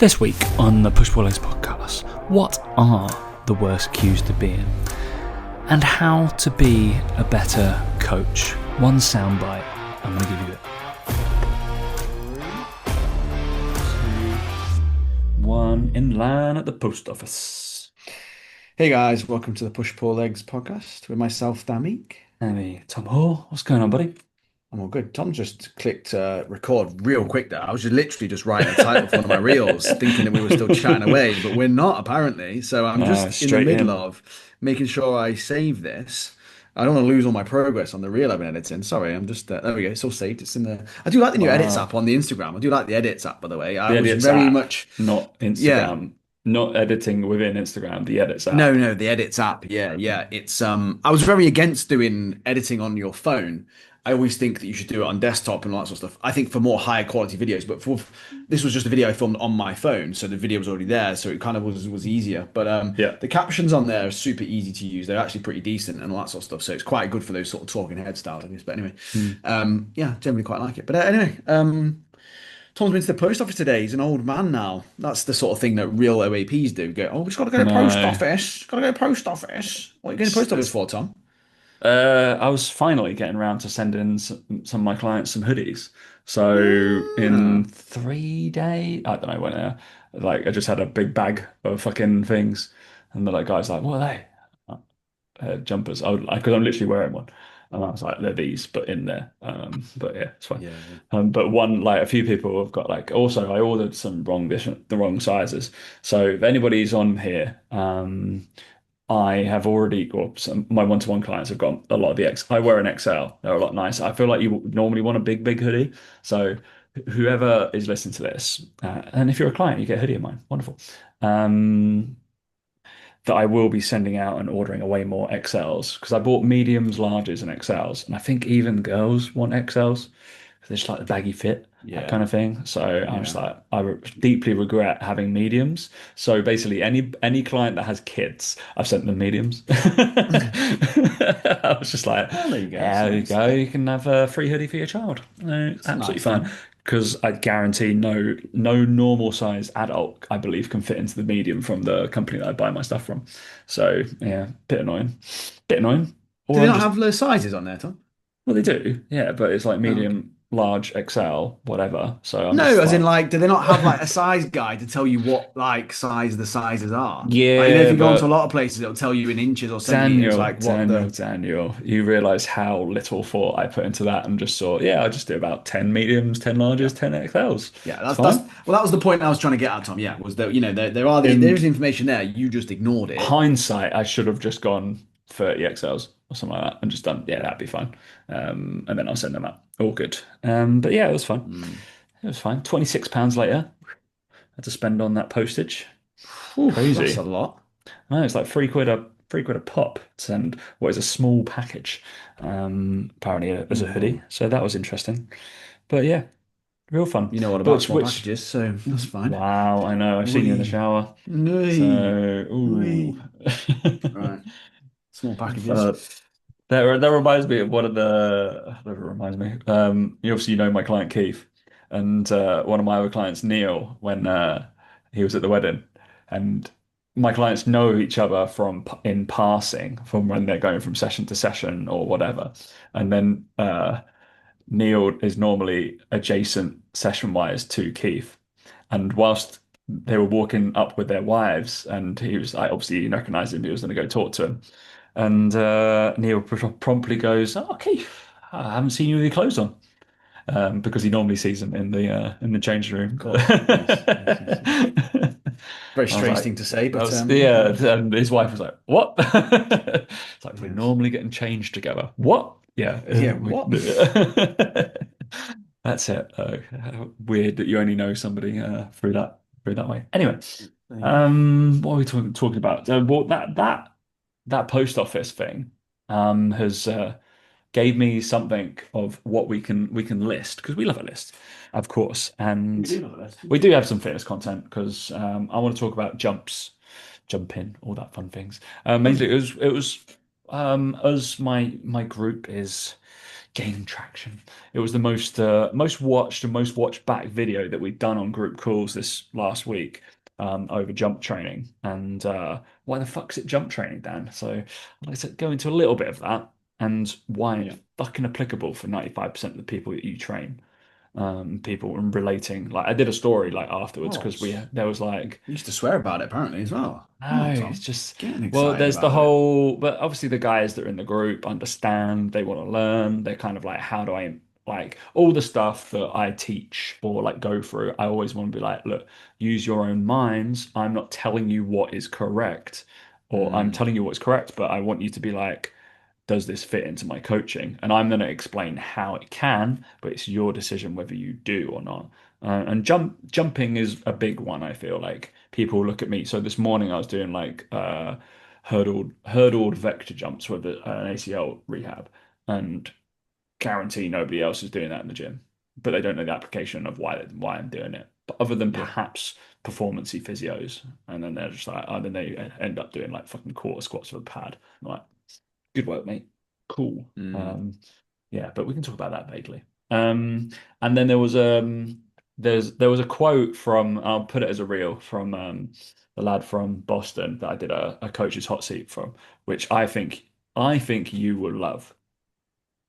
This week on the Push Pull Legs podcast, what are the worst cues to be in? And how to be a better coach. One soundbite, I'm going to give you it. 3, 2, 1, in line at the post office. Hey guys, welcome to the Push Pull Legs podcast with myself, Damik. Hey, Tom Hall, what's going on, buddy? I'm all good. Tom just clicked record real quick there. I was just literally just writing the title for one of my reels, thinking that we were still chatting away, but we're not apparently. So I'm just in the Straight middle in. of making sure I save this. I don't want to lose all my progress on the reel I've been editing. Sorry, I'm just there we go. It's all saved. It's in the. I do like the new edits Wow. app on the Instagram. I do like the edits app, by the way. I The was edits very app, much, not yeah. Instagram. Not editing within Instagram, the edits No, app. no, the edits app. Yeah, yeah. It's I was very against doing editing on your phone. I always think that you should do it on desktop and all that sort of stuff. I think for more higher quality videos, but for this was just a video I filmed on my phone, so the video was already there, so it kind of was easier. But Yeah. the captions on there are super easy to use. They're actually pretty decent and all that sort of stuff. So it's quite good for those sort of talking head styles, I guess. But anyway, Hmm. yeah, generally quite like it. But anyway, Tom's been to the post office today. He's an old man now. That's the sort of thing that real OAPs do. Go, oh, we've just got to go to the post No. office. Got to go to the post office. What are you going to the post office for, Tom? I was finally getting around to sending some of my clients some hoodies. So Ah, in 3 days, I don't know when, like I just had a big bag of fucking things, and the like guy's like, "What are they?" Jumpers. Because I'm literally wearing one, and I was like, "They're these, but in there." But yeah, it's fine. yeah, yeah. But a few people have got like. Also, I ordered some the wrong sizes. So if anybody's on here, I have already, or some my one-to-one clients have got a lot of the X. I wear an XL. They're a lot nicer. I feel like you normally want a big hoodie. So whoever is listening to this, and if you're a client, you get a hoodie of mine. Wonderful. Um, that I will be sending out and ordering way more XLs because I bought mediums, larges, and XLs, and I think even girls want XLs because they just like the baggy fit, that kind Yeah, of thing. So I'm just yeah. like, deeply regret having mediums. So basically, any client that has kids, I've sent them mediums. I was just like, Oh, there you go. yeah, It's there you nice. go. You can have a free hoodie for your child. It's Absolutely nice fine then. because I guarantee no normal size adult, I believe, can fit into the medium from the company that I buy my stuff from. So yeah, bit annoying. Bit annoying. Do Or they I'm not just have the sizes on there, Tom? well they do, yeah, but it's like Oh, okay. medium, large, XL, whatever. So I'm No, just as in like, like, do they not have like a size guide to tell you what like size the sizes are? Like, you know, if yeah, you go into a but lot of places, it'll tell you in inches or centimeters, Daniel, like what the. Daniel, you realize how little thought I put into that and just thought, yeah, I just do about 10 mediums, 10 Yeah. larges, 10 XLs. Yeah, It's that's fine. well, that was the point I was trying to get at, Tom. Yeah, was that there is In information there, you just ignored it. hindsight, I should have just gone 30 XLs or something like that and just done, yeah, that'd be fine. And then I'll send them out. All good. But yeah, it was fun. Mm. It was fine. £26 later, had to spend on that postage. Whew, that's a Crazy. lot. No, it's like £3 a pop to send what is a small package, apparently as a hoodie. Well, So that was interesting. But yeah, real fun. you know what about But small which, packages, so that's fine. wow, I know, I've seen you in the Oui, shower. So, oui, ooh. oui. Right, small packages. Uh, that reminds me of one of the. That reminds me. You obviously know my client Keith, and one of my other clients Neil when he was at the wedding, and my clients know each other from in passing from when they're going from session to session or whatever, and then Neil is normally adjacent session wise to Keith, and whilst they were walking up with their wives, and he was like, obviously, he recognized him. He was going to go talk to him. And Neil promptly goes, "Oh, Keith, I haven't seen you with your clothes on," because he normally sees them in the changing Of room. course. Yes, yes, yes, yes. Very I was strange like, thing to say, I but was yeah, yeah, whatever. and his wife was like, "What?" It's like we're Yes. normally getting changed together. What? Yeah, Yeah, what? that's it. How weird that you only know somebody through that way. Anyway, There you go. what are we talking about? Well, that post office thing has gave me something of what we can list because we love a list, of course, We and do know this. we do have some fitness content because I want to talk about jumping, all that fun things. Mainly, Hmm. it was as my group is. gain traction. It was the most watched and most watched back video that we'd done on group calls this last week over jump training. And why the fuck's it jump training, Dan? So I'd like to go into a little bit of that and why Yeah. it's fucking applicable for 95% of the people that you train. People and relating. Like I did a story like afterwards Oh, because there was like you used to swear about it apparently as well. Come no, on, it's Tom. just Getting well, excited there's the about it. whole, but obviously the guys that are in the group understand, they want to learn. They're kind of like, how do I like all the stuff that I teach or like go through? I always want to be like, look, use your own minds. I'm not telling you what is correct, or I'm Mm, telling you what's correct, but I want you to be like, does this fit into my coaching? And I'm going to explain how it can, but it's your decision whether you do or not. And jumping is a big one, I feel like people look at me. So this morning I was doing like hurdled vector jumps with an ACL rehab, and guarantee nobody else is doing that in the gym, but they don't know the application of why I'm doing it. But other than yeah. perhaps performancey physios, and then they're just like, oh, then they end up doing like fucking quarter squats with a pad. I'm like, good work, mate. Cool. Mm, Yeah, but we can talk about that vaguely. And then there was a quote from, I'll put it as a reel from the lad from Boston that I did a coach's hot seat from, which I think you will love.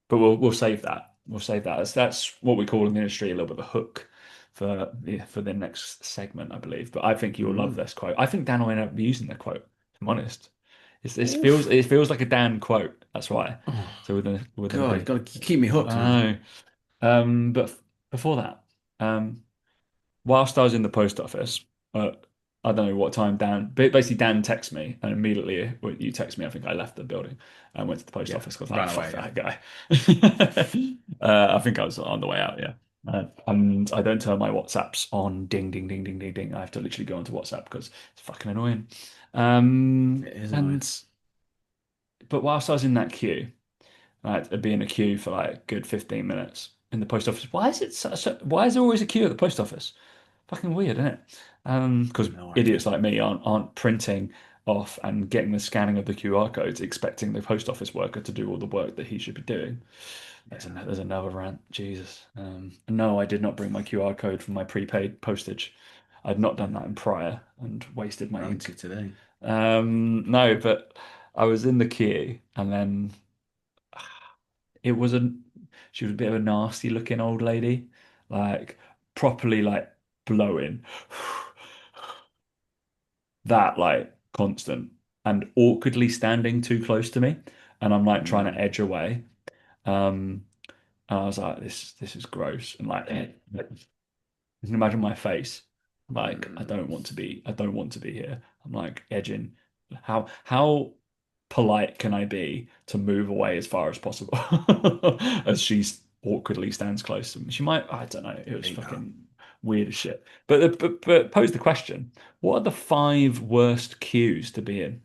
But we'll save that. We'll save that. That's what we call in the industry a little bit of a hook for the next segment, I believe. But I think you'll love mm. this quote. I think Dan will end up using the quote, if I'm honest. This feels Oof. it feels like a Dan quote. That's why. Oh, So we're gonna God, you be. got to keep me hooked, man. I know. But before that, um, whilst I was in the post office, I don't know what time Dan, but basically Dan texted me, and immediately when you text me, I think I left the building and went to the post Yeah, office because I was like, ran fuck away. Yeah. that guy. I think I was on the way out, yeah. And I don't turn my WhatsApps on ding, ding, ding, ding, ding, ding. I have to literally go onto WhatsApp because it's fucking annoying. It is annoying. And but whilst I was in that queue, I'd be in a queue for like a good 15 minutes in the post office. Why is there always a queue at the post office? Fucking weird, isn't it? Because No idiots idea. like me aren't printing off and getting the scanning of the QR codes, expecting the post office worker to do all the work that he should be doing. Yeah. There's another rant. Jesus. No, I did not bring my QR code for my prepaid postage. I'd not done that in prior and wasted my Fancy ink. today. No, but I was in the queue and then it was a she was a bit of a nasty looking old lady, like properly like blowing that like constant and awkwardly standing too close to me, and I'm like trying to Mm, edge away. Um, and I was like, this is gross, and like you can imagine my face. Like mm. I don't want to be here. I'm like edging. How polite can I be to move away as far as possible as she's awkwardly stands close to me? She might, I don't know. It was Hate that. fucking weird as shit. But pose the question: what are the five worst queues to be in?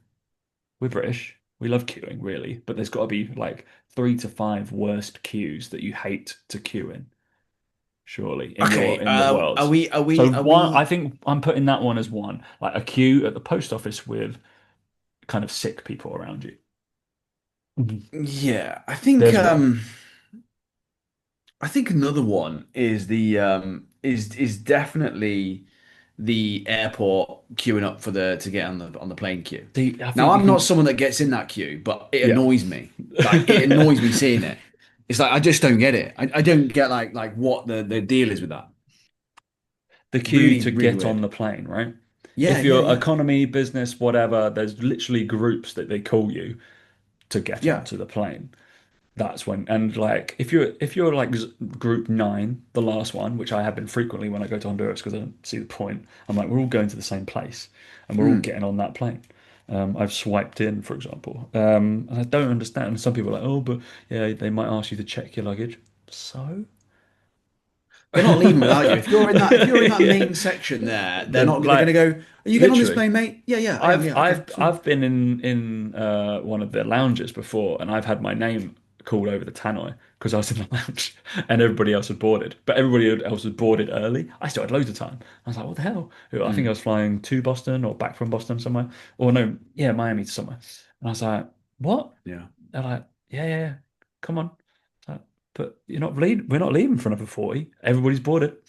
We're British. We love queuing, really, but there's got to be like three to five worst queues that you hate to queue in, surely, in your Okay. in the Are world. we? Are So we? Are one, I we? think I'm putting that one as one, like a queue at the post office with kind of sick people around you. Mhm. Yeah. I think. There's one. I think another one is the is definitely the airport queuing up for the to get on the plane queue. See, I Now think you I'm not can. someone that gets in that queue, but it Yeah. annoys me. Like it annoys me seeing it. It's like I just don't get it. I don't get like what the deal is with that. The queue Really, to really get on weird. the plane, right? Yeah, If yeah, you're yeah. economy, business, whatever, there's literally groups that they call you to get Yeah. onto the plane. That's when, and like if you're like group nine, the last one, which I have been frequently when I go to Honduras because I don't see the point. I'm like, we're all going to the same place, and we're all Mm. getting on that plane. I've swiped in, for example, and I don't understand. Some people are like, oh, but yeah, they might ask you to check your luggage. So, They're not leaving without you. If you're in that yeah, main section there, then they're gonna like go, are you getting on this literally. plane, mate? Yeah, yeah, I am. I've Yeah, okay. I've I've been in one of the lounges before, and I've had my name called over the tannoy because I was in the lounge and everybody else had boarded, but everybody else had boarded early. I still had loads of time. I was like, what the hell? I think I Mm. was flying to Boston or back from Boston somewhere, or no, yeah, Miami to somewhere. And I was like, what? Yeah. They're like, yeah, yeah, yeah, come on. I was like, but we're not leaving for another 40. Everybody's bought it.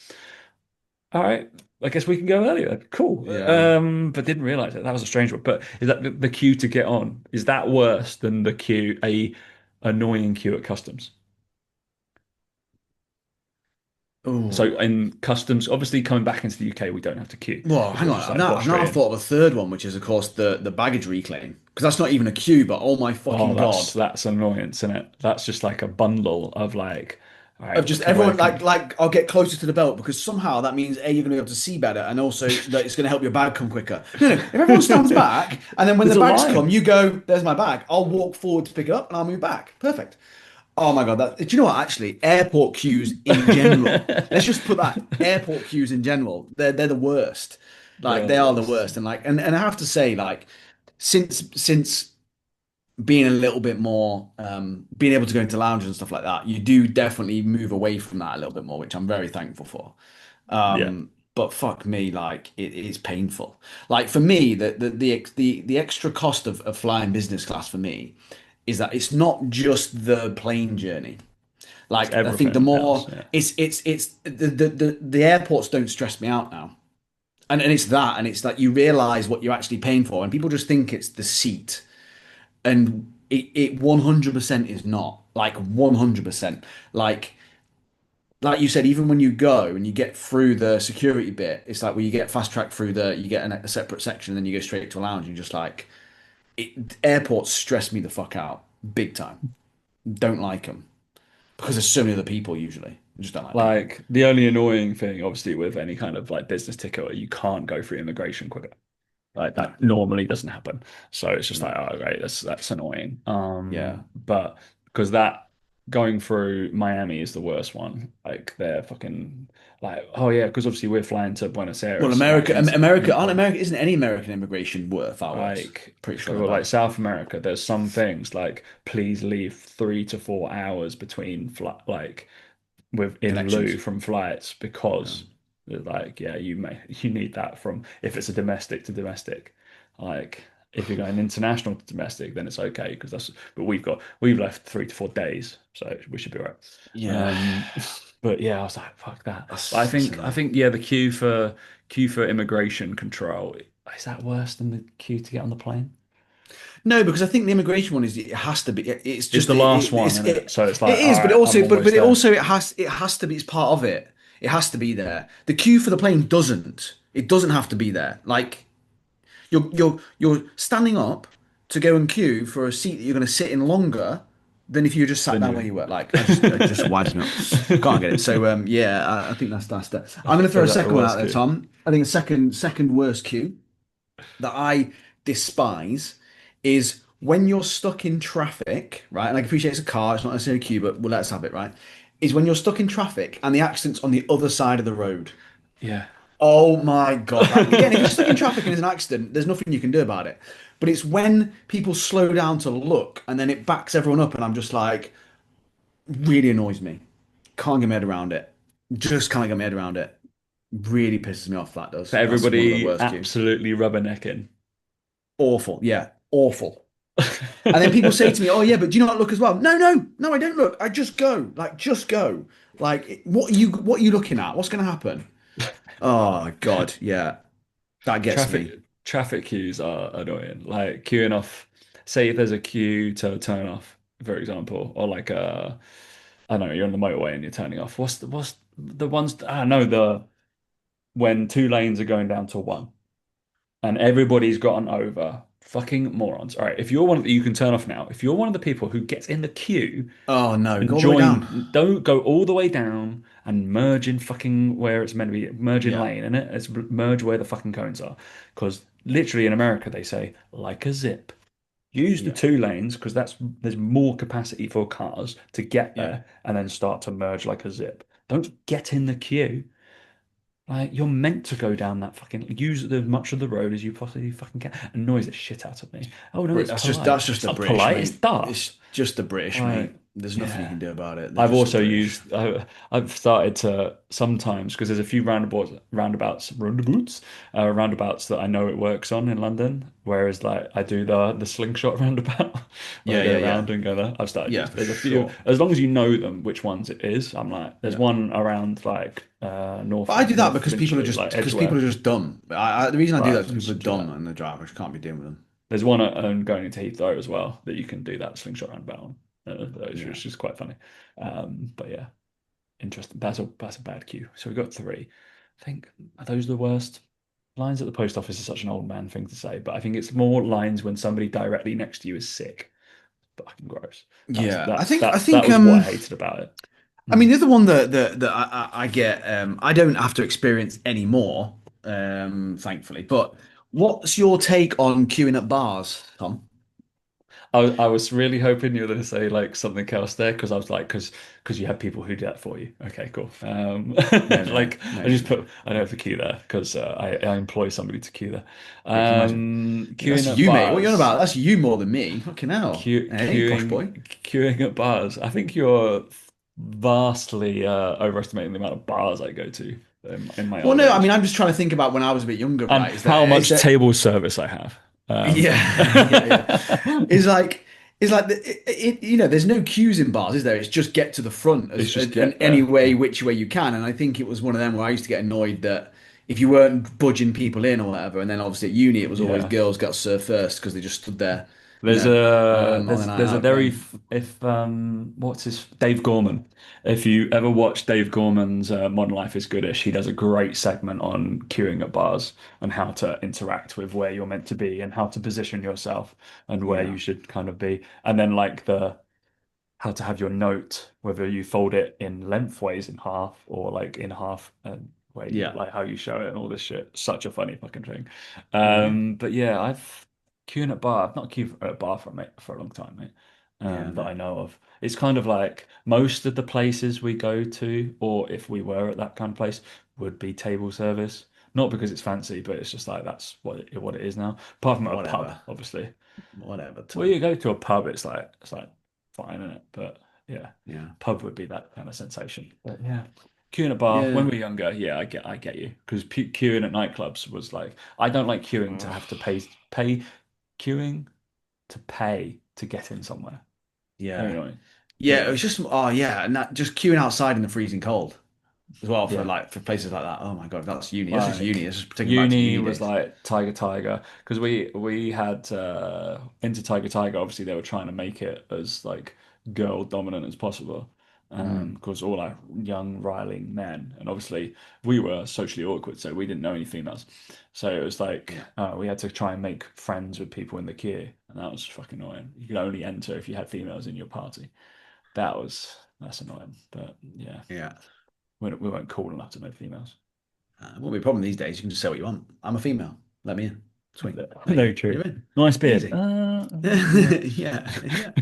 All right, I guess we can go earlier. Cool. Yeah. But didn't realize that was a strange one. But is that the queue to get on? Is that worse than a annoying queue at customs? So Oh. in customs, obviously coming back into the UK, we don't have to queue Well, because hang we'll on. just like wash I've now straight in. thought of a third one, which is of course the baggage reclaim. Because that's not even a queue, but oh my Oh, fucking God. that's annoyance, isn't it? That's just like a bundle of like, all Of right, just where everyone can I'll get closer to the belt because somehow that means A, you're gonna be able to see better, and also that it's gonna help your bag come quicker. No, no, if everyone stands back and then when there's the a bags come, line. you go, there's my bag. I'll walk forward to pick it up and I'll move back. Perfect. Oh my God, do you know what? Actually, airport queues in general. Let's just put that airport queues in general. They're the worst. Like They're they the are the worst. worst. And I have to say, like, since being a little bit more being able to go into lounges and stuff like that, you do definitely move away from that a little bit more, which I'm very thankful for. Yeah, But fuck me, like it is painful. Like for me, the extra cost of flying business class for me is that it's not just the plane journey. it's Like I think the everything else. more Yeah, it's the airports don't stress me out now. And it's that, and it's that you realize what you're actually paying for, and people just think it's the seat, and it 100% is not. Like 100%. Like you said, even when you go and you get through the security bit, it's like where you get fast track through you get a separate section, and then you go straight to a lounge. And you're just like, airports stress me the fuck out big time. Don't like them because there's so many other people usually. I just don't like people. like the only annoying thing, obviously, with any kind of like business ticket, you can't go through immigration quicker. Like No, that normally doesn't happen. So it's just like, no, oh, right, that's annoying. yeah. But because that going through Miami is the worst one. Like they're fucking like, oh yeah, because obviously we're flying to Buenos Well, Aires, like into Isn't any American immigration worth our worse? like Pretty sure they're for like bad. South America. There's some things like please leave 3 to 4 hours between like in lieu Connections. from flights because like yeah you need that from if it's a domestic to domestic like if you're going international to domestic then it's okay because that's but we've left 3 to 4 days so we should be all right Yeah, um but yeah I was like fuck that but that's I annoying. think yeah the queue for immigration control is that worse than the queue to get on the plane. No, because I think the immigration one is it has to be. It's It's just the last one isn't it so it's it like is, all but it right I'm also almost it there. also it has to be. It's part of it. It has to be there. The queue for the plane doesn't. It doesn't have to be there. Like you're standing up to go and queue for a seat that you're going to sit in longer than if you just sat Then down where you you were. Like it just winds me up. Can't get it. So yeah, I think that's that. I'm going to throw so a that the second one out worst there, queue. Tom. I think a second worst queue that I despise is when you're stuck in traffic, right? And I appreciate it's a car, it's not necessarily a queue, but well, let's have it, right? Is when you're stuck in traffic and the accident's on the other side of the road. Yeah. Oh my God. Like, again, if you're stuck in traffic and there's an accident, there's nothing you can do about it. But it's when people slow down to look and then it backs everyone up, and I'm just like, really annoys me. Can't get my head around it. Just can't get my head around it. Really pisses me off, that For does. That's one of the everybody worst queues. absolutely rubbernecking. Awful. Yeah, awful. And then people say to me, "Oh yeah, but do you not look as well?" No, no, no, I don't look. I just go. Like just go. Like what are you looking at? What's going to happen? Oh God, yeah, that gets me. Traffic queues are annoying. Like queuing off, say if there's a queue to turn off, for example, or like I don't know, you're on the motorway and you're turning off. What's the ones I don't know the when 2 lanes are going down to one. And everybody's gotten over. Fucking morons. All right, if you're one of the, you can turn off now. If you're one of the people who gets in the queue Oh no, go and all the way down. don't go all the way down and merge in fucking where it's meant to be, merge in Yeah, lane, and it's merge where the fucking cones are. Because literally in America they say like a zip. Use the yeah, 2 lanes because there's more capacity for cars to get yeah, there and then start to merge like a zip. Don't get in the queue. Like you're meant to go down that fucking use as much of the road as you possibly fucking can. Annoys the shit out of me. Oh no, it's polite. That's just It's the not British, polite. It's mate. daft. It's just the British, Like mate. There's nothing you Yeah. can do about it. They're I've just also rubbish. used I've started to sometimes because there's a few roundabouts that I know it works on in London. Whereas like I do the slingshot roundabout where I Yeah, go yeah, around yeah, and go there. I've started yeah, using. for There's a few sure. as long as you know them which ones it is. I'm like there's Yeah. one around like But I do that North because Finchley like people Edgware. are just dumb. The reason I do that Right, is because you people are should do dumb that. and the drivers can't be dealing with them. There's one going into Heathrow as well that you can do that slingshot roundabout on, Yeah. which is quite funny. But yeah. Interesting. That's a bad queue. So we got three. I think are those the worst? Lines at the post office is such an old man thing to say, but I think it's more lines when somebody directly next to you is sick. Fucking gross. Yeah. That was what I hated about it. I Hmm. mean, the other one that I get, I don't have to experience anymore, thankfully. But what's your take on queuing at bars, Tom? I was really hoping you were going to say like something else there because I was like because you have people who do that for you. Okay, cool. No, no, no, Like no, I just no. put I don't have the queue there because I employ somebody to queue there. Yeah, can you imagine? That's Queuing at you, mate. What are you on bars. about? That's you more than me. Fucking hell. Hey, posh boy. Queuing at bars. I think you're vastly overestimating the amount of bars I go to in my Well, old no, I mean, age I'm just trying to think about when I was a bit younger, and right? how Is much that table service I have. Yeah, yeah, yeah. It's like there's no queues in bars, is there? It's just get to the front It's as just and get any there. way, Yeah. which way you can. And I think it was one of them where I used to get annoyed that if you weren't budging people in or whatever, and then obviously at uni it was always Yeah. girls got served first because they just stood there, you know, on the night There's a out very going, if what's his Dave Gorman. If you ever watch Dave Gorman's Modern Life is Goodish, he does a great segment on queuing at bars and how to interact with where you're meant to be and how to position yourself and where yeah, you should kind of be. And then like the how to have your note, whether you fold it in lengthways in half or like in half and where you yeah, like how you show it and all this shit. Such a funny fucking thing. yeah, But yeah, I've queuing at bar. I've not queued at a bar for a long time, mate. yeah, That no, I know of. It's kind of like most of the places we go to, or if we were at that kind of place, would be table service. Not because it's fancy, but it's just like that's what it is now. Apart from at a pub, whatever, obviously. whatever, Well, Tom. you go to a pub, it's like fine, isn't it? But yeah, Yeah, pub would be that kind of sensation. But yeah, queuing at a bar when yeah. we were younger, yeah, I get you because queuing at nightclubs was like I don't like queuing to have to Ugh, pay queuing to pay to get in somewhere. Very yeah, annoying. yeah. It Yeah, was just yeah, and that just queuing outside in the freezing cold as well yeah. for places like that. Oh my God, that's uni. That's just uni. Like It's just taking back to uni uni was days. like Tiger because we had into Tiger obviously they were trying to make it as like girl dominant as possible Mm, because all our young riling men and obviously we were socially awkward so we didn't know any females so it was like yeah, we had to try and make friends with people in the queue and that was fucking annoying you could only enter if you had females in your party that's annoying but yeah yeah. we weren't cool enough to know females. It won't be a problem these days. You can just say what you want. I'm a female. Let me in. Sweet. There you No, go. true. You're in. Nice beard. Easy. Yeah. Yeah, yeah.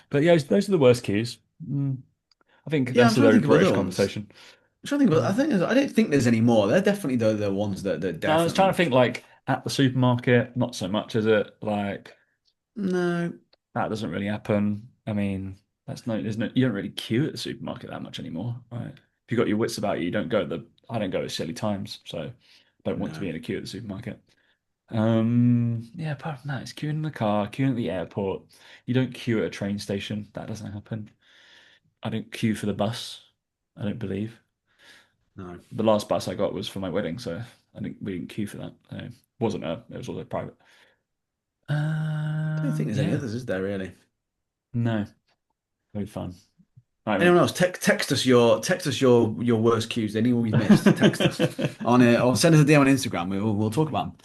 But yeah, those are the worst cues. I think Yeah, I'm that's a trying to very think of British other ones. conversation. I'm trying to think of. I Mm. think I don't think there's any more. They're definitely the ones that No, I was trying to definitely. think like at the supermarket, not so much, is it? Like No, that doesn't really happen. I mean, there's no, you don't really queue at the supermarket that much anymore, right? If you've got your wits about you, you don't go at I don't go at silly times, so I don't want to no, be in a queue at the supermarket. Yeah, apart from that, it's queuing in the car, queuing at the airport. You don't queue at a train station. That doesn't happen. I don't queue for the bus. I don't believe. no. The last bus I got was for my wedding, so we didn't queue for that. It was also private. I don't think there's any Yeah, others, is there really? no, very fun. All right, Anyone else? Text us your worst cues. Anyone we've missed? Text us mate. on it or send us a DM on Instagram. We'll talk about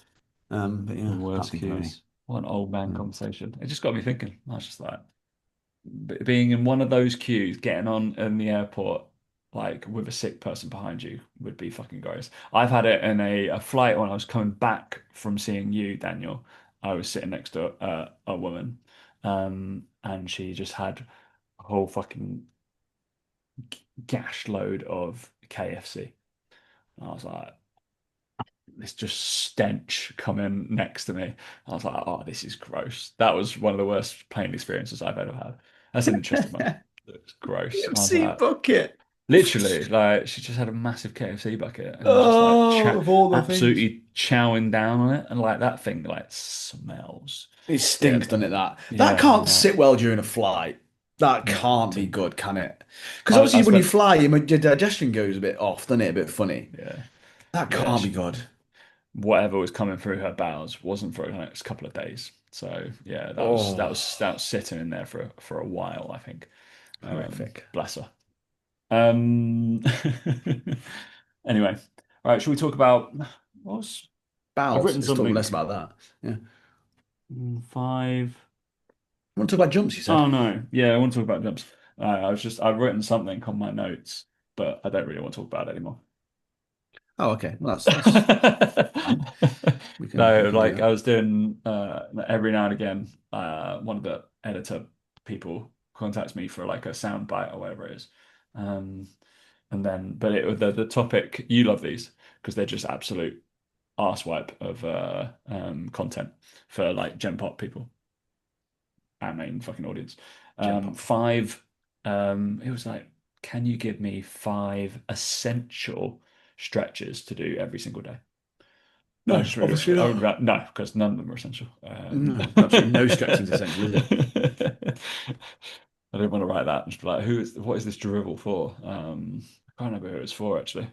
them. But The yeah, can't worst think of any. cues. What an old man Mm. conversation. It just got me thinking. I was just like, being in one of those queues, getting on in the airport, like with a sick person behind you, would be fucking gross. I've had it in a flight when I was coming back from seeing you, Daniel. I was sitting next to a woman, and she just had a whole fucking gash load of KFC. And I was like, this just stench coming next to me. I was like, oh, this is gross. That was one of the worst plane experiences I've ever had. That's an interesting one. It's gross. I was KFC like, bucket. literally, like she just had a massive KFC bucket and was just like Oh, of all the things. absolutely chowing down on it, and like that thing like smells. It Yeah, stinks, doesn't it? That yeah, can't no, sit well during a flight. That no, it can't be didn't. good, can it? Because I obviously when you spent, fly, your digestion goes a bit off, doesn't it? A bit funny. yeah, That yeah. can't be good. Whatever was coming through her bowels wasn't for the next couple of days. So yeah, Oh, that was sitting in there for a while, I think. horrific. Bless her. Um, anyway, all right. Should we talk about what was I've Bowels. written Let's talk something less about that. Yeah. five. I want to talk about jumps, you said. Oh no, yeah, I want to talk about jumps. I've written something on my notes, but I don't really want to talk about it anymore. Oh, okay. Well, that's fine. We No, can do like I that. was doing every now and again, one of the editor people contacts me for like a sound bite or whatever it is. Um, and then but the topic you love these because they're just absolute arsewipe of content for like Gen Pop people, our main fucking audience. Gem pop. Five it was like, can you give me five essential stretches to do every single day? I No, just really, obviously I would not. no, because none of them are essential. No, absolutely no stretching is essential, is it? I didn't want to write that. Just be like, what is this drivel for? I can't remember who it was for actually. I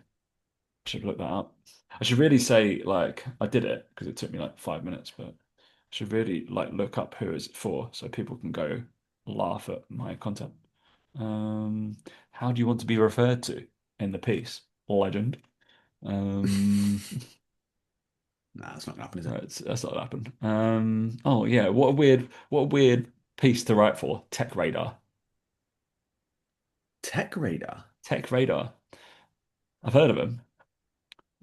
should look that up. I should really say like I did it because it took me like 5 minutes, but I should really like look up who is it for so people can go laugh at my content. Um, how do you want to be referred to in the piece? Legend. Um, Nah, that's not gonna happen, is it? Right, that's not happened. Oh yeah, what a weird piece to write for. Tech Radar. Tech radar. Tech Radar. I've heard of them.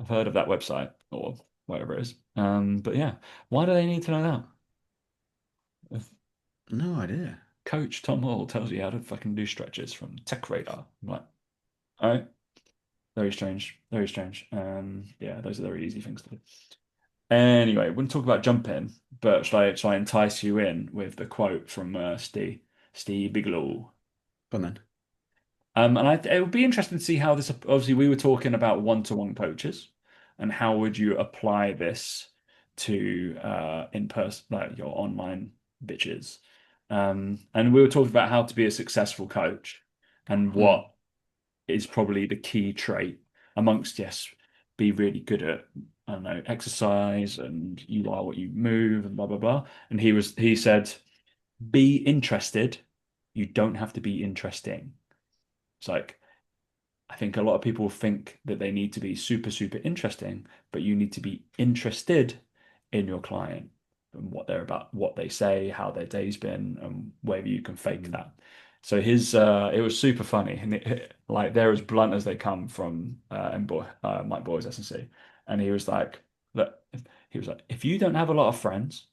I've heard of that website or whatever it is. But yeah, why do they need to know that? If No idea. Coach Tom Hall tells you how to fucking do stretches from Tech Radar. I'm like, all right, very strange, very strange. Yeah, those are very easy things to do. Anyway, we wouldn't talk about jumping, but shall I entice you in with the quote from Steve Bigelow? Go on then. It would be interesting to see how this. Obviously, we were talking about one-to-one coaches, and how would you apply this to in person, like your online bitches. And we were talking about how to be a successful coach, and Hmm. what is probably the key trait amongst yes, be really good at I don't know exercise, and you are what you move, and blah blah blah. And he said, be interested. You don't have to be interesting. It's like I think a lot of people think that they need to be super, super interesting, but you need to be interested in your client and what they're about, what they say, how their day's been, and whether you can fake Hmm. that. So it was super funny, and like they're as blunt as they come from Mike Boy's S&C, and he was like, look, he was like, if you don't have a lot of friends,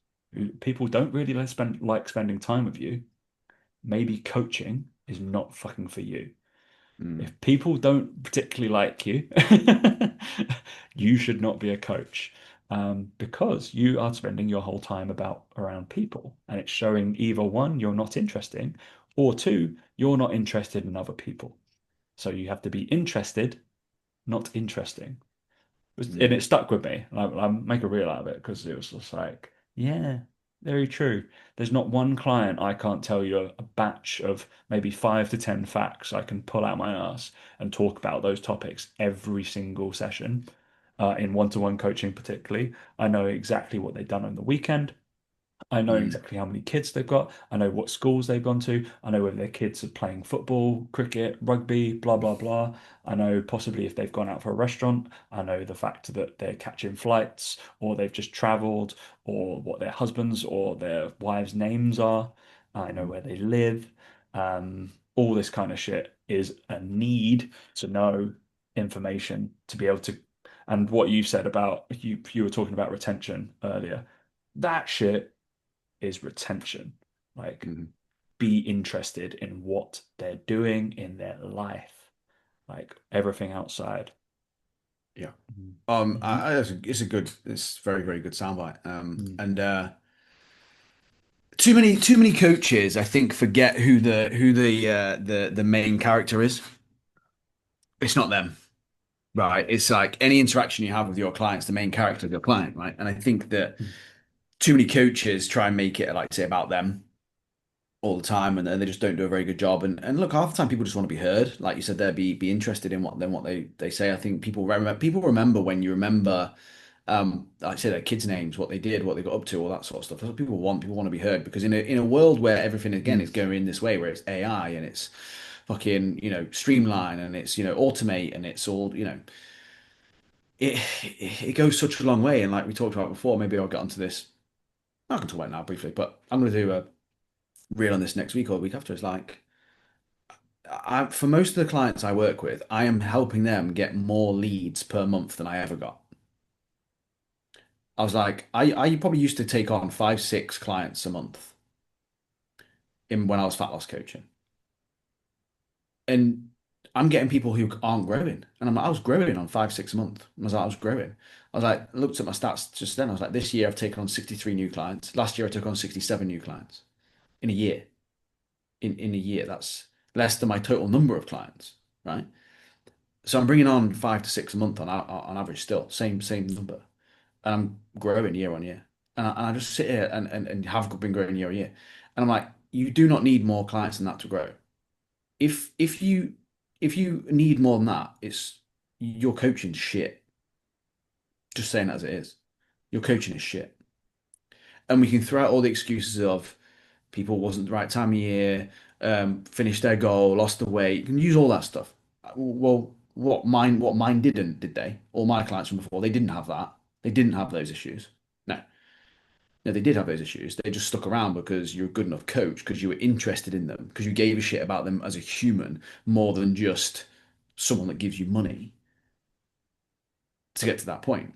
people don't really like spending time with you, maybe coaching is not fucking for you. Hmm. If people don't particularly like you, you should not be a coach, because you are spending your whole time around people, and it's showing either one, you're not interesting, or two, you're not interested in other people. So you have to be interested, not interesting. And Hmm. it stuck with me. I make a reel out of it because it was just like, yeah, very true. There's not one client I can't tell you a batch of maybe 5 to 10 facts I can pull out my ass and talk about those topics every single session. In one-to-one coaching, particularly, I know exactly what they've done on the weekend. I know Hmm. exactly how many kids they've got. I know what schools they've gone to. I know whether their kids are playing football, cricket, rugby, blah, blah, blah. I know possibly if they've gone out for a restaurant. I know the fact that they're catching flights or they've just traveled or what their husbands or their wives' names are. I know where they live. All this kind of shit is a need to know information to be able to. And what you said about you were talking about retention earlier. That shit is retention. Like, Hmm. be interested in what they're doing in their life, like everything outside. Yeah. Mhm. It's a good, it's very, very good soundbite. Mhm. And Too many coaches, I think, forget the main character is. It's not them, right? It's like any interaction you have with your clients, the main character of your client, right? And I think that too many coaches try and make it like say about them all the time, and they just don't do a very good job. And look, half the time people just want to be heard, like you said, there, be interested in what they say. I think people remember when you remember, like I say, their kids' names, what they did, what they got up to, all that sort of stuff. That's what people want. People want to be heard because in a world where everything again is going in this way, where it's AI and it's fucking streamline and it's automate and it's all it goes such a long way. And like we talked about before, maybe I'll get onto this. I can talk about it now briefly, but I'm going to do a reel on this next week or the week after. It's like for most of the clients I work with, I am helping them get more leads per month than I ever got. I was like, I probably used to take on 5, 6 clients a month in when I was fat loss coaching, and I'm getting people who aren't growing, and I was growing on 5, 6 a month. I was growing. I was like, looked at my stats just then. I was like, this year I've taken on 63 new clients. Last year I took on 67 new clients in a year. In a year, that's less than my total number of clients, right? So I'm bringing on 5 to 6 a month on average, still same number, and I'm growing year on year. And I just sit here and have been growing year on year, and I'm like, you do not need more clients than that to grow. If you need more than that, it's your coaching shit. Just saying it as it is. Your coaching is shit, and we can throw out all the excuses of people wasn't the right time of year, finished their goal, lost the weight. You can use all that stuff. Well, what mine didn't, did they? All my clients from before, they didn't have that. They didn't have those issues. No, no, they did have those issues. They just stuck around because you're a good enough coach, because you were interested in them, because you gave a shit about them as a human more than just someone that gives you money to get to that point.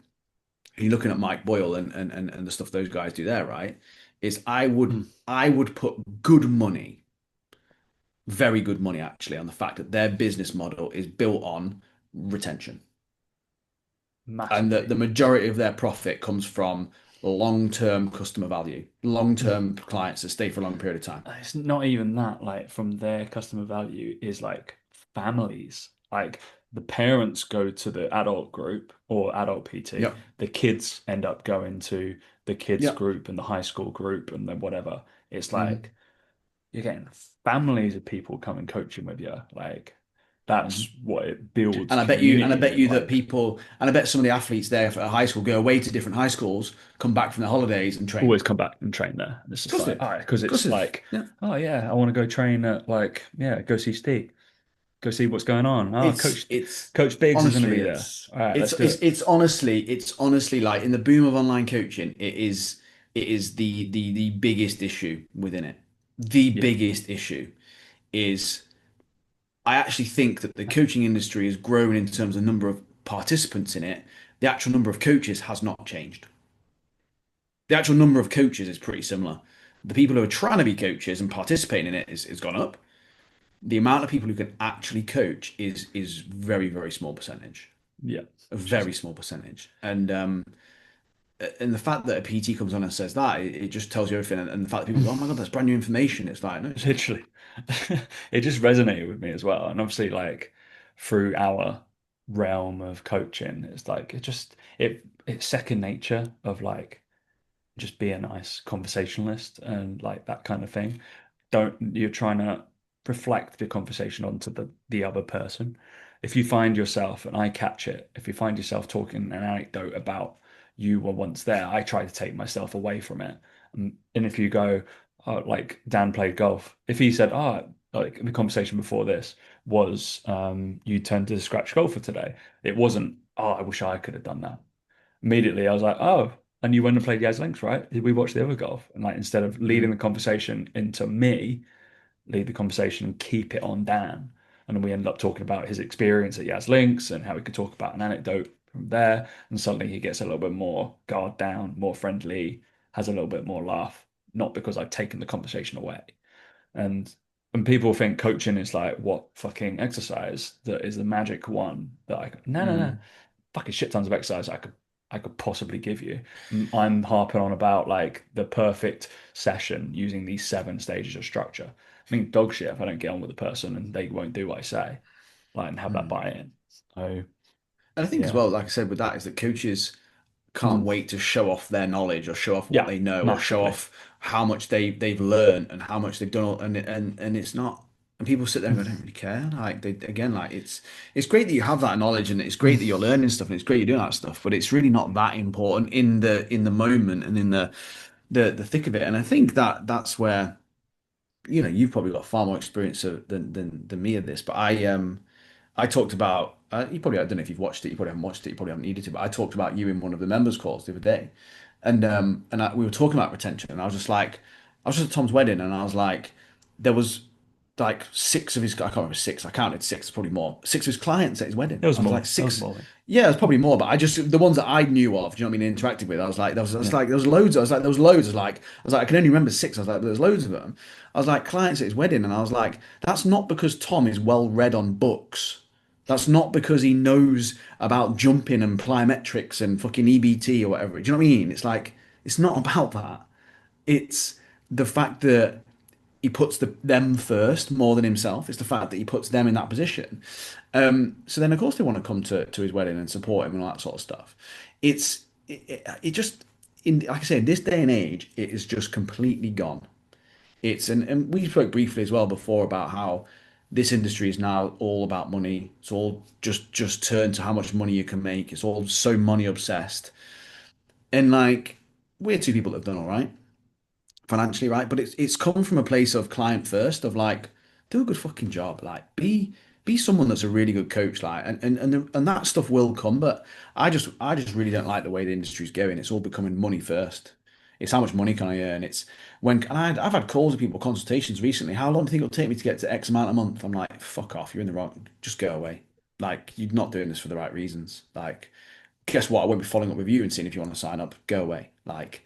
You're looking at Mike Boyle and the stuff those guys do there, right? Is I would Mm. I would put good money, very good money actually, on the fact that their business model is built on retention. And that Massively. the majority of their profit comes from long-term customer value, Mm. long-term clients that stay for a long period of time. It's not even that, like from their customer value is like families. Like the parents go to the adult group or adult PT, Yep. the kids end up going to the kids Yep. group and the high school group and then whatever. It's Mhm. like you're getting families of people coming coaching with you. Like Mhm. that's what it builds And I community bet and you that like people, and I bet some of the athletes there at high school go away to different high schools, come back from their holidays and train. always come back and train there. And it's Of just course they, like, of all right, because course it's they, like, yeah. oh yeah, I want to go train at like, yeah, go see Steve, go see what's going on. Oh, It's it's Coach Biggs is going to honestly be there. it's All right, it's let's do it's it. it's honestly like in the boom of online coaching, it is the biggest issue within it. The Yeah, biggest issue is I actually think that the coaching industry has grown in terms of number of participants in it. The actual number of coaches has not changed. The actual number of coaches is pretty similar. The people who are trying to be coaches and participating in it is gone up. The amount of people who can actually coach is very, very small percentage. yeah, A it's just very small percentage. And the fact that a PT comes on and says that, it just tells you everything. And the fact that people go, oh my God, that's brand new information. It's like, no, it's not. literally, it just resonated with me as well. And obviously, like through our realm of coaching, it's like it's second nature of like just be a nice conversationalist and like that kind of thing. Don't You're trying to reflect the conversation onto the other person. If you find yourself, and I catch it, if you find yourself talking an anecdote about you were once there, I try to take myself away from it. And if you go, oh, like Dan played golf, if he said, oh, like the conversation before this was, you turned to scratch golfer today, it wasn't, oh, I wish I could have done that. Immediately, I was like, oh, and you went and played Yaz Links, right? Did we watch the other golf? And like, instead of leading the Mhm. conversation into me, lead the conversation and keep it on Dan. And then we ended up talking about his experience at Yaz Links and how we could talk about an anecdote from there. And suddenly he gets a little bit more guard down, more friendly, has a little bit more laugh, not because I've taken the conversation away. And and people think coaching is like what fucking exercise that is the magic one that I no no no Mhm. fucking shit tons of exercise I could I could possibly give you. I'm harping on about like the perfect session using these seven stages of structure. I mean, dog shit if I don't get on with the person and they won't do what I say, like, and have that Mm. buy-in. So And I think as yeah, well, like I said, with that is that coaches can't mm, wait to show off their knowledge or show off what yeah, they know or show massively. off how much they've learned and how much they've done. And it's not. And people sit there and go, I don't really care. Like they again, like it's great that you have that knowledge and it's great that you're learning stuff and it's great you're doing that stuff, but it's really not that important in the moment and in the thick of it. And I think that that's where you've probably got far more experience than me of this, but I talked about you probably I don't know if you've watched it, you probably haven't watched it, you probably haven't needed to, but I talked about you in one of the members calls the other day, and we were talking about retention, and I was just like, I was just at Tom's wedding, and I was like, there was like six of his, I can't remember six, I counted six, probably more, six of his clients at his wedding. It was I was like more. It was six, more. yeah, it was probably more, but I just the ones that I knew of, do you know what I mean, interacted with. I was like, I was Yeah. like, there was loads. I was like, there was loads. I can only remember six. I was like, there's loads of them. I was like, clients at his wedding, and I was like, that's not because Tom is well read on books. That's not because he knows about jumping and plyometrics and fucking EBT or whatever. Do you know what I mean? It's like, it's not about that. It's the fact that he puts them first more than himself. It's the fact that he puts them in that position. So then, of course, they want to come to his wedding and support him and all that sort of stuff. It just, like I say, in this day and age, it is just completely gone. And we spoke briefly as well before about how this industry is now all about money. It's all just turned to how much money you can make. It's all so money obsessed. And like we're two people that have done all right financially, right? But it's come from a place of client first, of like, do a good fucking job. Like be someone that's a really good coach, like and that stuff will come. But I just really don't like the way the industry's going. It's all becoming money first. It's how much money can I earn? It's when and I've had calls with people, consultations recently. How long do you think it'll take me to get to X amount a month? I'm like, fuck off, you're in the wrong. Just go away. Like you're not doing this for the right reasons. Like, guess what? I won't be following up with you and seeing if you want to sign up. Go away. Like,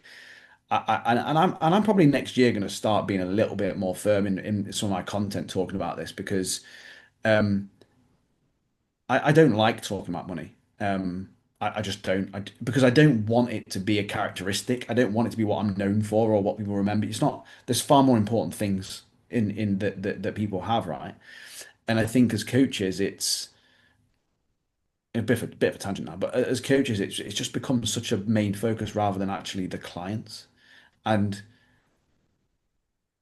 and I'm probably next year going to start being a little bit more firm in some of my content talking about this because um, I don't like talking about money. I just don't because I don't want it to be a characteristic. I don't want it to be what I'm known for or what people remember. It's not. There's far more important things in that people have, right? And I think as coaches, it's a bit of a tangent now, but as coaches, it's just become such a main focus rather than actually the clients. And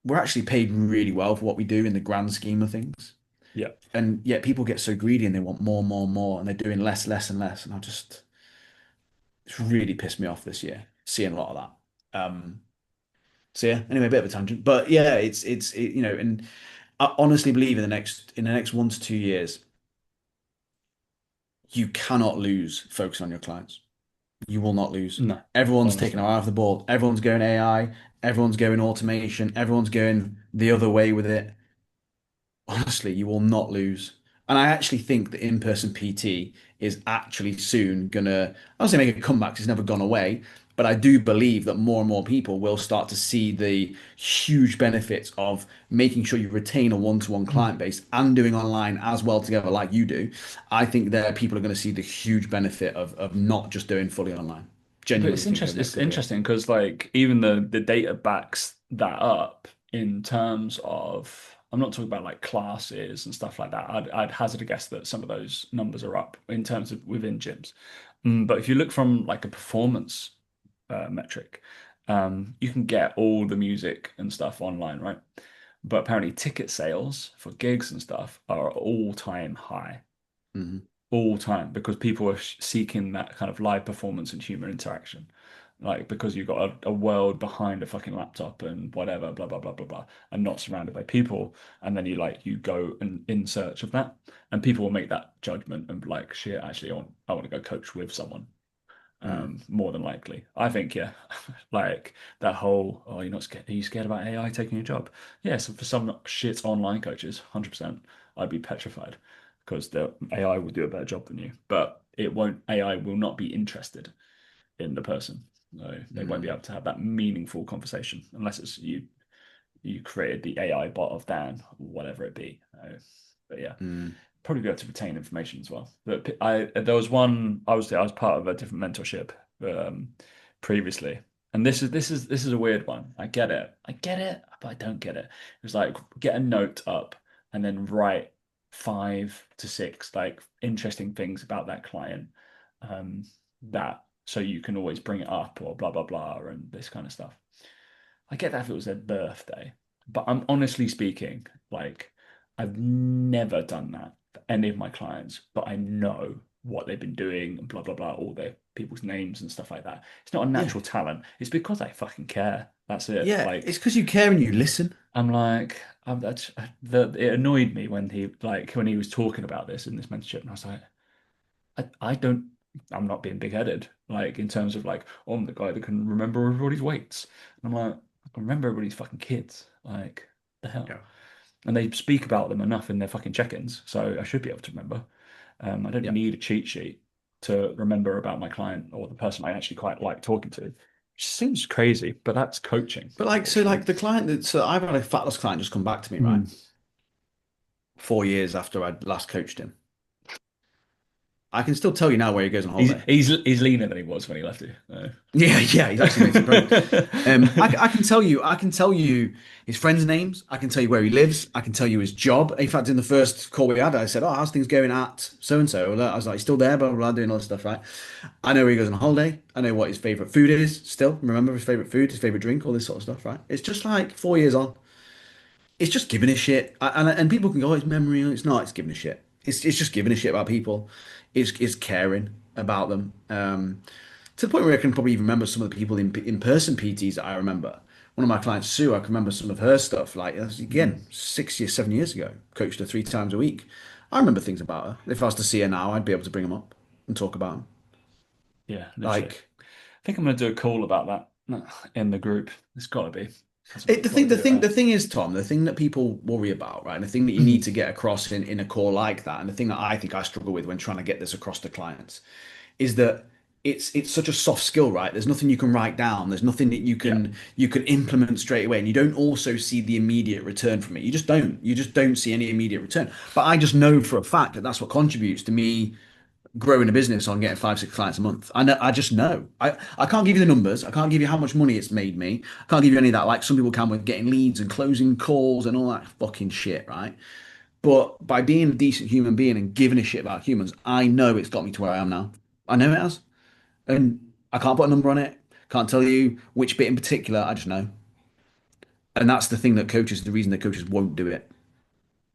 we're actually paid really well for what we do in the grand scheme of things. Yeah. And yet people get so greedy and they want more, more, more, and they're doing less, less, and less. And it's really pissed me off this year, seeing a lot of that. So yeah, anyway, a bit of a tangent, but yeah, and I honestly believe in the next 1 to 2 years, you cannot lose focus on your clients. You will not lose. No, Everyone's taking honestly. their eye off the ball. Everyone's going AI. Everyone's going automation. Everyone's going the other way with it. Honestly, you will not lose. And I actually think that in-person PT is actually soon gonna, I don't say make a comeback 'cause it's never gone away, but I do believe that more and more people will start to see the huge benefits of making sure you retain a one-to-one client base and doing online as well together like you do. I think that people are going to see the huge benefit of not just doing fully online. But Genuinely it's think over interesting. the next It's couple of years. interesting because like even the data backs that up in terms of I'm not talking about like classes and stuff like that. I'd hazard a guess that some of those numbers are up in terms of within gyms. But if you look from like a performance metric, you can get all the music and stuff online, right? But apparently ticket sales for gigs and stuff are all-time high, Mhm. all time because people are seeking that kind of live performance and human interaction. Like because you've got a world behind a fucking laptop and whatever, blah blah blah blah blah, and not surrounded by people, and then you go and in search of that, and people will make that judgment and be like, shit, actually, I want to go coach with someone. Mm. More than likely, I think, yeah, like that whole, oh, you're not scared? Are you scared about AI taking your job? Yeah, so for some shit online coaches, 100%, I'd be petrified because the AI will do a better job than you, but it won't. AI will not be interested in the person, so they won't be Mm. able to have that meaningful conversation unless it's you created the AI bot of Dan, whatever it be. But yeah, Mm. probably be able to retain information as well. But I there was one I was part of a different mentorship previously. And this is a weird one. I get it, but I don't get it. It's like get a note up and then write 5 to 6 like interesting things about that client, that so you can always bring it up or blah blah blah and this kind of stuff. I get that if it was their birthday, but I'm honestly speaking, like I've never done that for any of my clients, but I know what they've been doing and blah blah blah, all their people's names and stuff like that. It's not a Yeah. natural talent. It's because I fucking care. That's it. Yeah, Like it's because you care and you listen. I'm like it annoyed me when he was talking about this in this mentorship, and I was like, I don't. I'm not being big-headed, like in terms of like, oh, I'm the guy that can remember everybody's weights. And I'm like, I can remember everybody's fucking kids. Like, the hell? Yeah. And they speak about them enough in their fucking check-ins, so I should be able to remember. I don't Yeah. need a cheat sheet to remember about my client or the person I actually quite like talking to. Which seems crazy, but that's coaching, But like, so unfortunately. like the client that, so I've had a fat loss client just come back to me, right? Mm. 4 years after I'd last coached him. I can still tell you now where he goes on He's holiday. he's he's leaner than he was when he left you. Yeah, yeah, he's actually made some progress. I I can tell you his friends' names. I can tell you where he lives. I can tell you his job. In fact, in the first call we had, I said, "Oh, how's things going at so and so?" I was like, "Still there?" Blah blah blah, doing all this stuff, right? I know where he goes on holiday. I know what his favorite food is. Still, remember his favorite food, his favorite drink, all this sort of stuff, right? It's just like 4 years on. It's just giving a shit, and people can go, "Oh, it's memory." It's not. It's giving a shit. It's just giving a shit about people. It's caring about them. To the point where I can probably even remember some of the people in person PTs that I remember. One of my clients, Sue, I can remember some of her stuff. Like Mm. again, 6 years, 7 years ago, coached her 3 times a week. I remember things about her. If I was to see her now, I'd be able to bring them up and talk about them. Yeah, literally. Like I think I'm gonna do a call about that in the group. It's got to be. We've got to do it, the right? thing is, Tom, the thing that people worry about, right, and the thing that you need to get across in a call like that, and the thing that I think I struggle with when trying to get this across to clients, is that it's such a soft skill, right? There's nothing you can write down. There's nothing that Yeah. you can implement straight away, and you don't also see the immediate return from it. You just don't. You just don't see any immediate return. But I just know for a fact that that's what contributes to me growing a business on getting 5 6 clients a month. I know, I just know. I can't give you the numbers. I can't give you how much money it's made me. I can't give you any of that like some people can with getting leads and closing calls and all that fucking shit, right? But by being a decent human being and giving a shit about humans, I know it's got me to where I am now. I know it has. And I can't put a number on it. Can't tell you which bit in particular. I just know. And that's the thing that coaches, the reason that coaches won't do it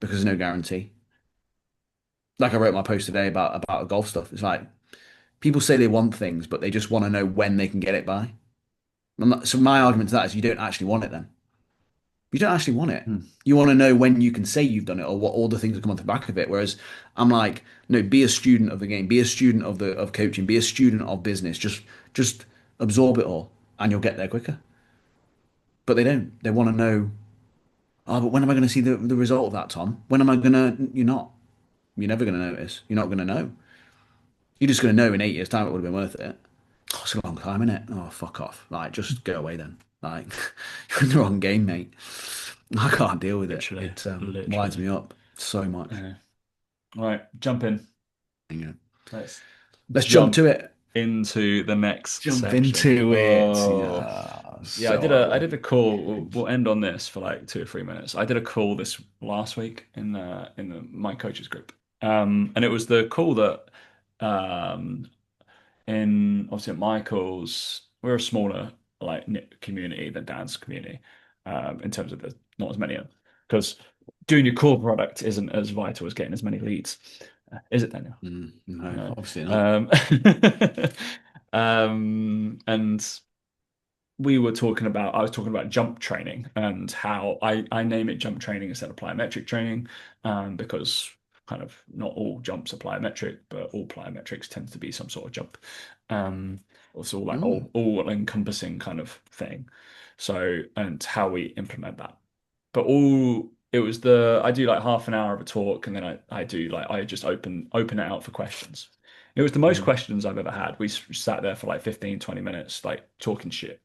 because there's no guarantee. Like I wrote my post today about golf stuff. It's like people say they want things, but they just want to know when they can get it by. So my argument to that is you don't actually want it then. You don't actually want it. Hmm. You want to know when you can say you've done it or what all the things that come off the back of it. Whereas I'm like, no, be a student of the game, be a student of coaching, be a student of business. Just absorb it all and you'll get there quicker. But they don't. They want to know, oh, but when am I going to see the result of that, Tom? When am I going to? You're not. You're never going to notice. You're not going to know. You're just going to know in 8 years' time it would have been worth it. Oh, it's a long time, isn't it? Oh, fuck off. Like, just go away then. Like, you're in the wrong game, mate. I can't deal with it. Literally, It winds literally. me up so much. Yeah. All right, jump in. Yeah. Let's Let's jump jump to it. into the next Jump section. into it. Oh, Yeah. yeah, So I I did a call. We'll end on this for like 2 or 3 minutes. I did a call this last week in my coaches group, and it was the call that um in obviously at Michael's, we're a smaller like knit community than Dan's community, in terms of the not as many of because doing your core product isn't as vital as getting as many leads, is it, Daniel? no, No. obviously not. Um, and I was talking about jump training and how I name it jump training instead of plyometric training, because kind of not all jumps are plyometric, but all plyometrics tends to be some sort of jump. It's all like Mm, all encompassing kind of thing. So, and how we implement that. But all it was the I do like half an hour of a talk and then I do like I just open it out for questions. It was the most mm, questions I've ever had. We sat there for like 15, 20 minutes, like talking shit,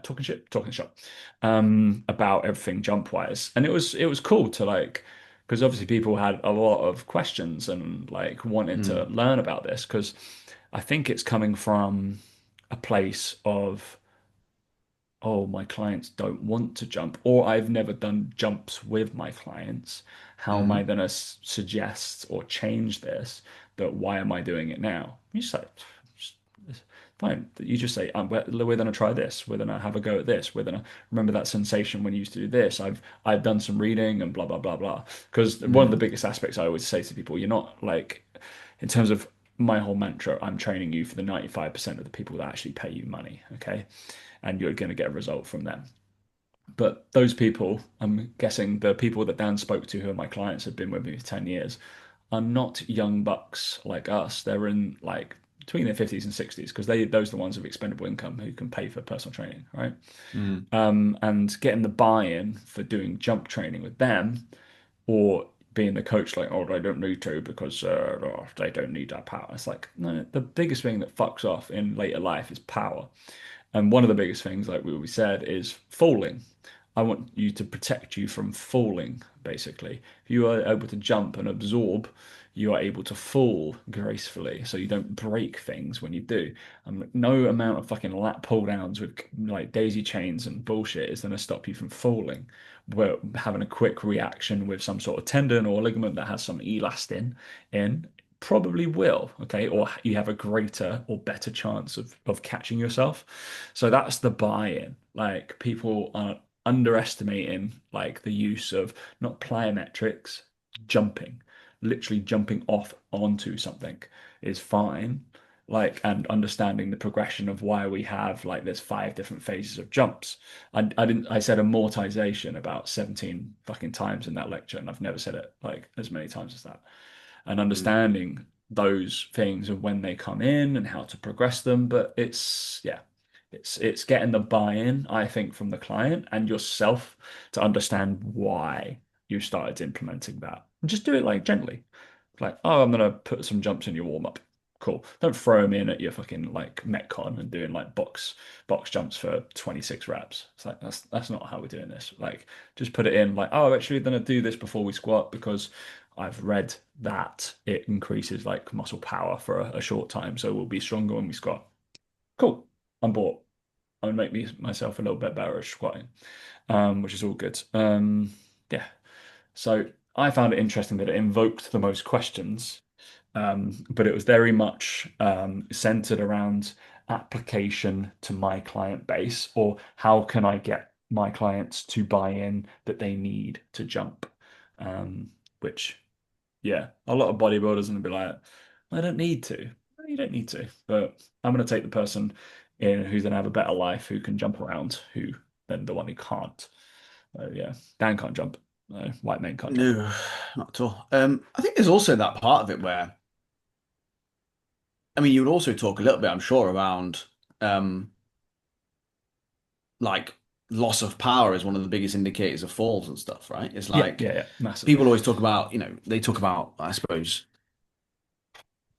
talking shop, about everything jump wise. And it was cool to like, because obviously people had a lot of questions and like wanted to mm, learn about this because I think it's coming from, a place of, oh, my clients don't want to jump, or I've never done jumps with my clients. How am I Hmm. going to suggest or change this? That why am I doing it now? You say, just, it's fine. You just say, we're going to try this. We're going to have a go at this. We're going to remember that sensation when you used to do this. I've done some reading and blah blah blah blah. Because one of the Hmm. biggest aspects I always say to people, you're not like, in terms of my whole mantra, I'm training you for the 95% of the people that actually pay you money. Okay, and you're going to get a result from them. But those people, I'm guessing the people that Dan spoke to, who are my clients, have been with me for 10 years, are not young bucks like us. They're in like between their 50s and 60s because those are the ones with expendable income who can pay for personal training, right? Hmm. And getting the buy-in for doing jump training with them, or being the coach like, oh, they don't need to because they don't need that power. It's like, no, the biggest thing that fucks off in later life is power. And one of the biggest things, like we said, is falling. I want you to protect you from falling, basically. If you are able to jump and absorb, you are able to fall gracefully, so you don't break things when you do. And no amount of fucking lat pull downs with like daisy chains and bullshit is going to stop you from falling. We're having a quick reaction with some sort of tendon or ligament that has some elastin in probably will, okay, or you have a greater or better chance of catching yourself. So that's the buy-in. Like people are underestimating like the use of not plyometrics, jumping, literally jumping off onto something is fine. Like, and understanding the progression of why we have like there's five different phases of jumps. I said amortization about 17 fucking times in that lecture, and I've never said it like as many times as that. And Hmm. understanding those things of when they come in and how to progress them. But it's, yeah, it's getting the buy-in, I think, from the client and yourself to understand why you started implementing that. And just do it like gently. Like, oh, I'm gonna put some jumps in your warm-up. Cool. Don't throw them in at your fucking like Metcon and doing like box jumps for 26 reps. It's like that's not how we're doing this. Like, just put it in like, oh, actually, we're gonna do this before we squat because I've read that it increases like muscle power for a short time, so we'll be stronger when we squat. Cool. I'm bought. I would make myself a little bit better at squatting, which is all good. Yeah. So I found it interesting that it invoked the most questions, but it was very much centered around application to my client base, or how can I get my clients to buy in that they need to jump, which yeah, a lot of bodybuilders are gonna be like, I don't need to. No, you don't need to, but I'm gonna take the person in who's gonna have a better life, who can jump around, who than the one who can't. Yeah, Dan can't jump. No, white men can't jump. No, not at all. I think there's also that part of it where, I mean, you would also talk a little bit, I'm sure, around um, like loss of power is one of the biggest indicators of falls and stuff, right? It's Yeah, like yeah, yeah, massively. people always talk about, they talk about, I suppose,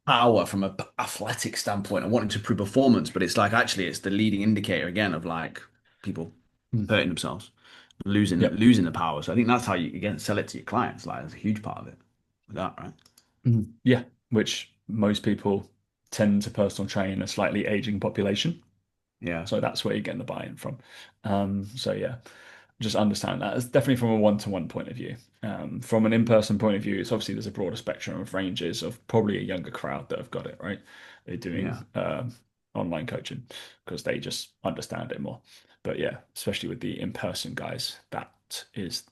power from a athletic standpoint and wanting to improve performance, but it's like actually it's the leading indicator again of like people Mm. hurting themselves, losing Yep. losing the power. So I think that's how you again sell it to your clients. Like there's a huge part of it with that, right? Mm. Yeah, which most people tend to personal train a slightly aging population. Yeah. So that's where you're getting the buy-in from. So yeah, just understand that. It's definitely from a one-to-one point of view. From an in-person point of view, it's obviously there's a broader spectrum of ranges of probably a younger crowd that have got it, right? They're Yeah. doing online coaching because they just understand it more. But yeah, especially with the in-person guys, that is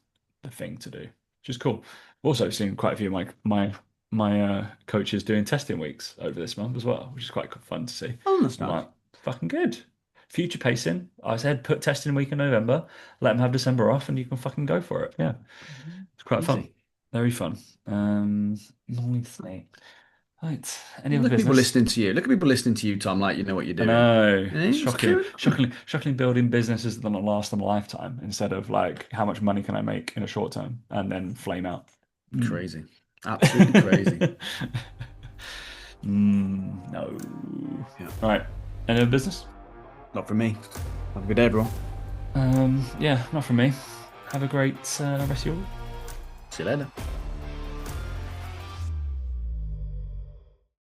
the thing to do, which is cool. Also seen quite a few of my coaches doing testing weeks over this month as well, which is quite fun to see. Oh, that's I'm nice. like, fucking good. Future pacing. I said put testing week in November, let them have December off, and you can fucking go for it. Yeah, it's quite fun. Easy. Very fun. Nicely. Right. Any other Look at people business? listening to you. Look at people listening to you, Tom, like you know what you're I doing. know. Eh, It's it's shocking. carrying on. Shocking building businesses that don't last them a lifetime instead of like how much money can I make in a short term and then flame out. Mm. Crazy. Absolutely crazy. No. Yeah. All right. Any other business? Not for me. Have a good day, everyone. Yeah, not from me. Have a great rest of your week. See you later.